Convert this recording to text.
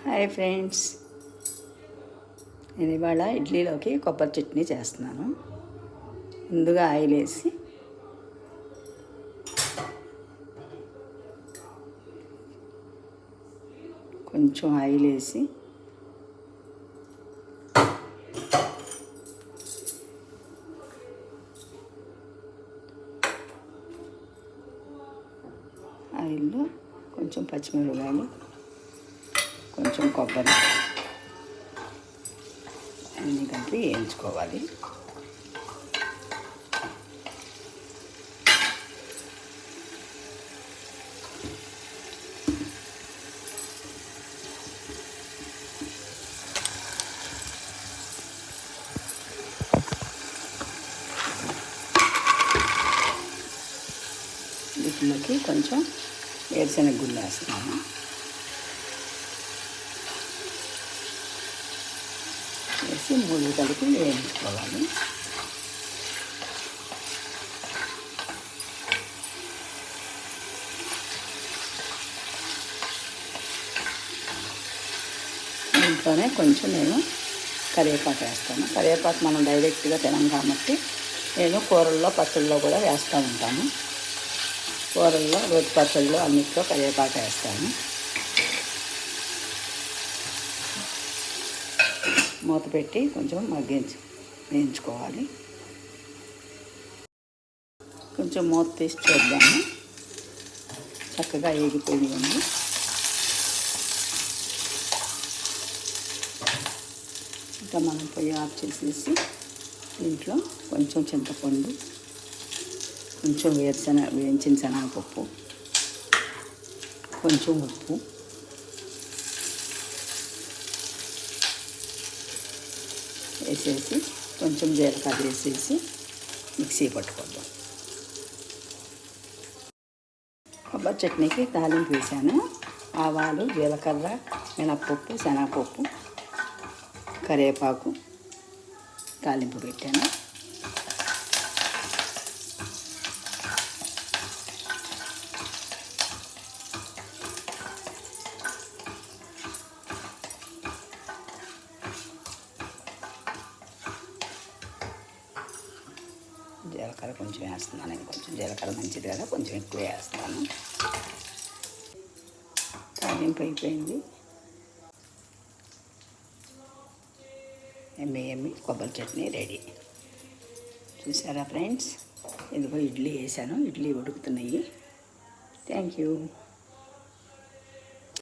Hi friends, నేను ఇవాళ ఇడ్లీలోకి కొబ్బరి చట్నీ చేస్తున్నాను. ముందుగా ఆయిల్ వేసి కొంచెం ఆయిల్ వేసి ఆయిల్లో కొంచెం పచ్చిమిరపకాయలు, కొంచెం కొబ్బరి అన్నీ కలిపి వేయించుకోవాలి. వీటిలోకి కొంచెం వేరుశనగ గుళ్ళు వేస్తున్నాను. వేసి మూడు కలిపి వేయించుకోవాలి. దీంట్లోనే కొంచెం నేను కరివేపాకు వేస్తాను. కరివేపాకు మనం డైరెక్ట్గా తినం కాబట్టి నేను కూరల్లో పచ్చళ్ళలో కూడా వేస్తూ ఉంటాను. కూరల్లో, రోటి పచ్చళ్ళు అన్నిట్లో కరివేపాకు వేస్తాను. మూత పెట్టి కొంచెం వేయించుకోవాలి. కొంచెం మూత తీసి చూద్దాము. చక్కగా వేగిపోయింది. ఇంకా మనం పొయ్యి ఆఫ్ చేసేసి దీంట్లో కొంచెం చింతపండు, కొంచెం వేయించిన శనగపప్పు, కొంచెం ఉప్పు వేసేసి కొంచెం జీలకర్ర వేసేసి మిక్సీ పట్టుకోద్దాం. కొబ్బరి చట్నీకి తాలింపు వేసాను. ఆవాలు, జీలకర్ర, మినప్పప్పు, శనగపప్పు, కరివేపాకు తాలింపు పెట్టాను. జీలకర్ర కొంచెం వేస్తున్నాను. నేను కొంచెం జీలకర్ర మంచిది కదా, కొంచెం ఎక్కువ వేస్తాను. తాలింపు అయిపోయింది. ఎమ్మి కొబ్బరి చట్నీ రెడీ. చూసారా ఫ్రెండ్స్? ఇదిగో ఇడ్లీ వేసాను. ఇడ్లీ ఉడుకుతున్నాయి. Thank you.